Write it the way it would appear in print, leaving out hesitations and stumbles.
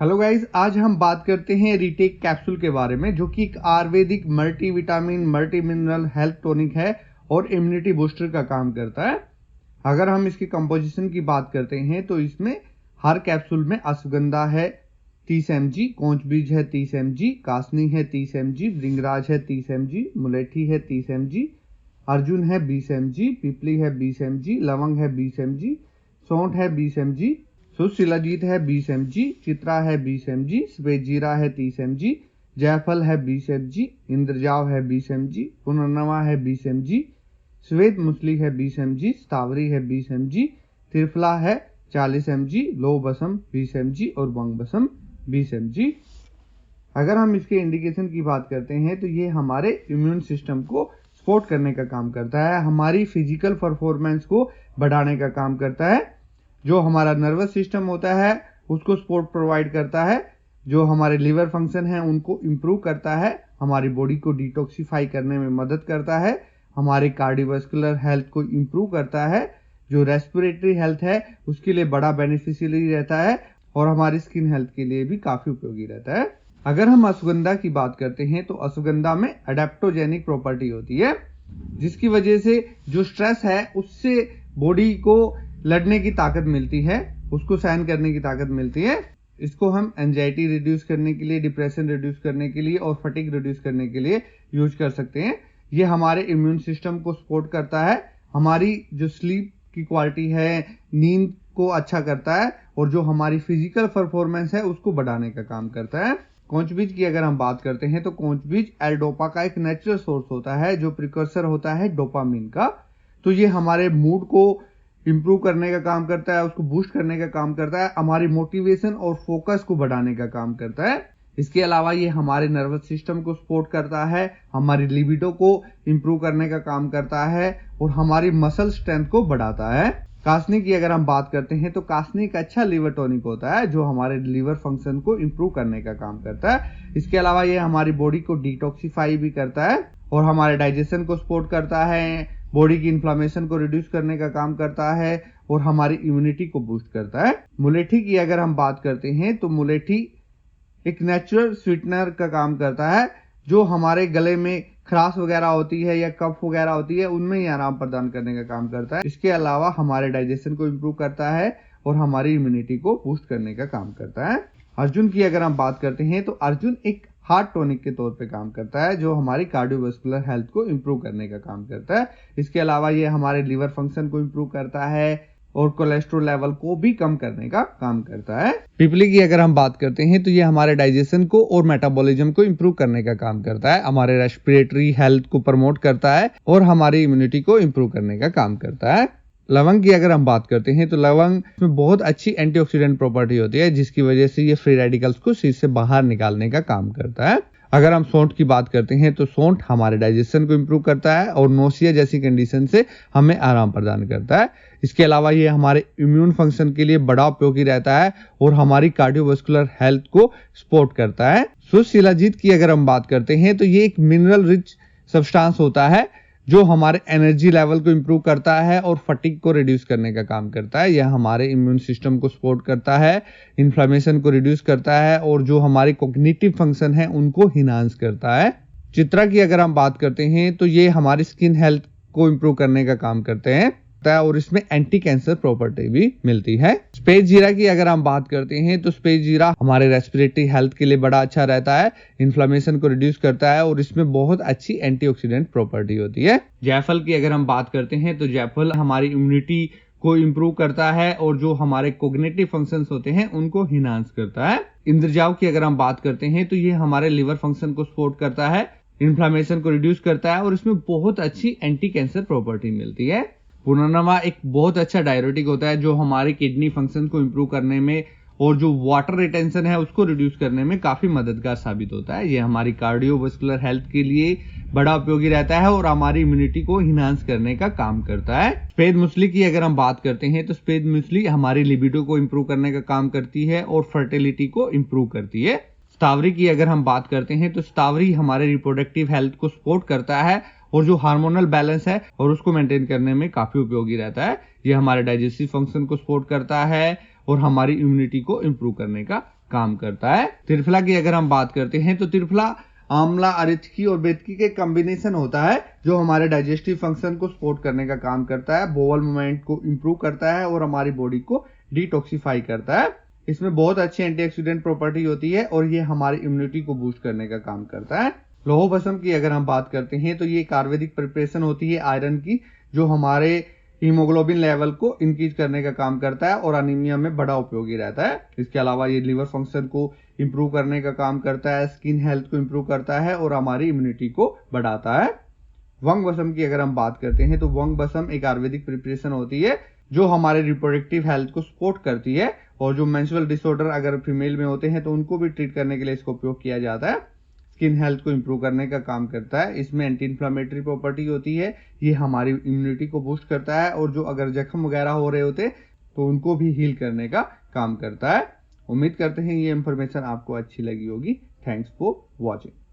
Hello guys, आज हम बात करते हैं रिटेक कैप्सूल के बारे में, जो कि एक Ayurvedic multivitamin multi mineral health tonic है और इम्यूनिटी बूस्टर का काम करता है। अगर हम इसकी कंपोजिशन की बात करते हैं तो इसमें हर कैप्सूल में अश्वगंधा है 30 mg, कोंच बीज है 30 mg, कासनी है 30 mg, भृंगराज है 30 mg, मुलेठी है 30 mg, अर्जुन है 20 mg, पिपली है 20 mg, लवंग है 20 mg, सौंठ है 20 mg, शिलाजीत है 20 mg, चित्रा है 20 mg, सफेद जीरा है 30 mg, जायफल है 20 mg, इंद्रजाव है 20 mg, पुनर्नवा है 20 mg, श्वेत मूसली है 20 mg, स्तावरी है 20 mg, त्रिफला है 40 mg, लौह बसम 20 mg और बंग बसम 20 mg। अगर हम इसके इंडिकेशन की बात करते हैं तो ये हमारे इम्यून सिस्टम को सपोर्ट करने का काम करता है, हमारी फिजिकल परफॉर्मेंस को बढ़ाने का काम करता है, जो हमारा नर्वस सिस्टम होता है उसको सपोर्ट प्रोवाइड करता है, जो हमारे लिवर फंक्शन है उनको इम्प्रूव करता है, हमारी बॉडी को डिटॉक्सिफाई करने में मदद करता है, हमारे कार्डियोवास्कुलर हेल्थ को इम्प्रूव करता है, जो रेस्पिरेटरी हेल्थ है उसके लिए बड़ा बेनिफिशियरी रहता है और हमारी स्किन हेल्थ के लिए भी काफी उपयोगी रहता है। अगर हम अश्वगंधा की बात करते हैं तो अश्वगंधा में एडेप्टोजेनिक प्रॉपर्टी होती है, जिसकी वजह से जो स्ट्रेस है उससे बॉडी को लड़ने की ताकत मिलती है, उसको सहन करने की ताकत मिलती है। इसको हम एंजाइटी रिड्यूस करने के लिए, डिप्रेशन रिड्यूस करने के लिए और फटीग रिड्यूस करने के लिए यूज कर सकते हैं। ये हमारे इम्यून सिस्टम को सपोर्ट करता है, हमारी जो स्लीप की क्वालिटी है, नींद को अच्छा करता है और जो हमारी फिजिकल परफॉर्मेंस है उसको बढ़ाने का काम करता है। कोंच बीज की अगर हम बात करते हैं तो कोंच बीज एल-डोपा का एक नेचुरल सोर्स होता है, जो प्रिकर्सर होता है डोपामिन का। तो ये हमारे मूड को इंप्रूव करने का काम करता है, उसको बूस्ट करने का काम करता है, हमारी मोटिवेशन और फोकस को बढ़ाने का काम करता है। इसके अलावा ये हमारे नर्वस सिस्टम को सपोर्ट करता है, हमारी लिबिडो को इंप्रूव करने का काम करता है और हमारी मसल स्ट्रेंथ को बढ़ाता है। कासनी की अगर हम बात करते हैं तो कासनी एक अच्छा लीवर टॉनिक होता है, जो हमारे लीवर फंक्शन को इंप्रूव करने का काम करता है। इसके अलावा ये हमारी बॉडी को डिटॉक्सिफाई भी करता है और हमारे डाइजेशन को सपोर्ट करता है, बॉडी की इन्फ्लेमेशन को रिड्यूस करने का काम करता है और हमारी इम्यूनिटी को बूस्ट करता है। मुलेठी की अगर हम बात करते हैं तो मुलेठी एक नेचुरल स्वीटनर का काम करता है, जो हमारे गले में खराश वगैरह होती है या कफ वगैरह होती है उनमें ही आराम प्रदान करने का काम करता है। इसके अलावा हमारे डाइजेशन को इम्प्रूव करता है और हमारी इम्यूनिटी को बूस्ट करने का काम करता है। अर्जुन की अगर हम बात करते हैं तो अर्जुन एक हार्ट टॉनिक के तौर पे काम करता है, जो हमारी कार्डियोवास्कुलर हेल्थ को इंप्रूव करने का काम करता है। इसके अलावा ये हमारे लिवर फंक्शन को इंप्रूव करता है और कोलेस्ट्रॉल लेवल को भी कम करने का काम करता है। पिपली की अगर हम बात करते हैं तो ये हमारे डाइजेशन को और मेटाबॉलिज्म को इंप्रूव करने का काम करता है, हमारे रेस्पिरेटरी हेल्थ को प्रमोट करता है और हमारी इम्यूनिटी को इंप्रूव करने का काम करता है। लवंग की अगर हम बात करते हैं तो लवंग में बहुत अच्छी एंटीऑक्सीडेंट प्रॉपर्टी होती है, जिसकी वजह से ये फ्री रेडिकल्स को शरीर से बाहर निकालने का काम करता है। अगर हम सौंठ की बात करते हैं तो सौंठ हमारे डाइजेशन को इंप्रूव करता है और नोसिया जैसी कंडीशन से हमें आराम प्रदान करता है। इसके अलावा ये हमारे इम्यून फंक्शन के लिए बड़ा उपयोगी रहता है और हमारी कार्डियोवास्कुलर हेल्थ को सपोर्ट करता है। शिलाजीत की अगर हम बात करते हैं तो ये एक मिनरल रिच सब्सटेंस होता है, जो हमारे एनर्जी लेवल को इंप्रूव करता है और फटीग को रिड्यूस करने का काम करता है। यह हमारे इम्यून सिस्टम को सपोर्ट करता है, इन्फ्लेमेशन को रिड्यूस करता है और जो हमारे कॉग्निटिव फंक्शन है उनको इनहांस करता है। चित्रा की अगर हम बात करते हैं तो ये हमारी स्किन हेल्थ को इंप्रूव करने का काम करते हैं और इसमें एंटी कैंसर प्रॉपर्टी भी मिलती है। सफेद जीरा की अगर हम बात करते हैं तो सफेद जीरा हमारे रेस्पिरेटरी हेल्थ के लिए बड़ा अच्छा रहता है, इन्फ्लेमेशन को रिड्यूस करता है और इसमें बहुत अच्छी एंटीऑक्सीडेंट प्रॉपर्टी होती है। जायफल की अगर हम बात करते हैं तो जायफल हमारी इम्यूनिटी को इंप्रूव करता है और जो हमारे कोग्निटिव फंक्शंस होते हैं उनको इनहांस करता है। इंद्रजाव की अगर हम बात करते हैं तो ये हमारे लिवर फंक्शन को सपोर्ट करता है, इन्फ्लेमेशन को रिड्यूस करता है और इसमें बहुत अच्छी एंटी कैंसर प्रॉपर्टी मिलती है। पुनर्नवा एक बहुत अच्छा डायरेटिक होता है, जो हमारी किडनी फंक्शन को इंप्रूव करने में और जो वाटर रिटेंशन है उसको रिड्यूस करने में काफी मददगार साबित होता है। ये हमारी कार्डियोवास्कुलर हेल्थ के लिए बड़ा उपयोगी रहता है और हमारी इम्यूनिटी को इनहांस करने का काम करता है। सफेद मूसली की अगर हम बात करते हैं तो सफेद मूसली हमारी लिबिडो को इंप्रूव करने का काम करती है और फर्टिलिटी को इंप्रूव करती है। स्तावरी की अगर हम बात करते हैं तो स्तावरी हमारे रिप्रोडक्टिव हेल्थ को सपोर्ट करता है और जो हार्मोनल बैलेंस है और उसको मेंटेन करने में काफी उपयोगी रहता है। ये हमारे डाइजेस्टिव फंक्शन को सपोर्ट करता है और हमारी इम्यूनिटी को इंप्रूव करने का काम करता है। त्रिफला की अगर हम बात करते हैं तो त्रिफला आंवला, अरिथकी और बेतकी के कॉम्बिनेशन होता है जो हमारे डाइजेस्टिव फंक्शन को सपोर्ट करने का काम करता है, बोवल मूवमेंट को इंप्रूव करता है और हमारी बॉडी को डिटॉक्सिफाई करता है। इसमें बहुत अच्छी एंटीऑक्सीडेंट प्रॉपर्टी होती है और ये हमारी इम्यूनिटी को बूस्ट करने का काम करता है। लौह भस्म की अगर हम बात करते हैं तो ये एक आयुर्वेदिक प्रिपरेशन होती है आयरन की, जो हमारे हीमोग्लोबिन लेवल को इंक्रीज करने का काम करता है और अनीमिया में बड़ा उपयोगी रहता है। इसके अलावा ये लिवर फंक्शन को इंप्रूव करने का काम करता है, स्किन हेल्थ को इंप्रूव करता है और हमारी इम्यूनिटी को बढ़ाता है। वंग बसम की अगर हम बात करते हैं तो वंग बसम एक आयुर्वेदिक प्रिपरेशन होती है जो हमारे रिप्रोडक्टिव हेल्थ को सपोर्ट करती है और जो मेंस्ट्रुअल डिसऑर्डर अगर फीमेल में होते हैं तो उनको भी ट्रीट करने के लिए इसका उपयोग किया जाता है। स्किन हेल्थ को इंप्रूव करने का काम करता है। इसमें एंटी इन्फ्लामेटरी प्रॉपर्टी होती है, ये हमारी इम्यूनिटी को बूस्ट करता है और जो अगर जख्म वगैरह हो रहे होते तो उनको भी हील करने का काम करता है। उम्मीद करते हैं ये इंफॉर्मेशन आपको अच्छी लगी होगी। Thanks for watching.